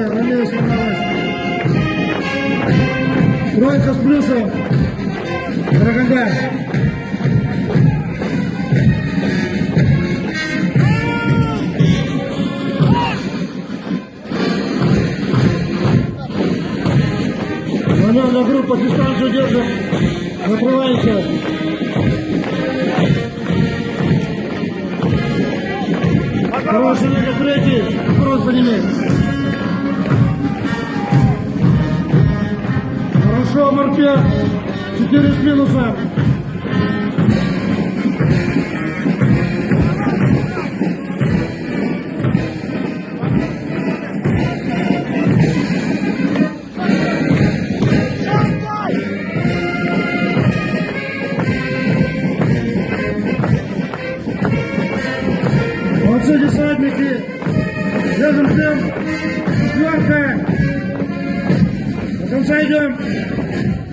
на левой сформовать. Тройка с плюсом. Драгондар. Маневрная группа, дистанцию держим. Закрываемся. Хороший лига, третий. Кросс подними. Хорошо, морпех. 4 с минусом. Молодцы, десантники. Держим всем. 4. До конца идем.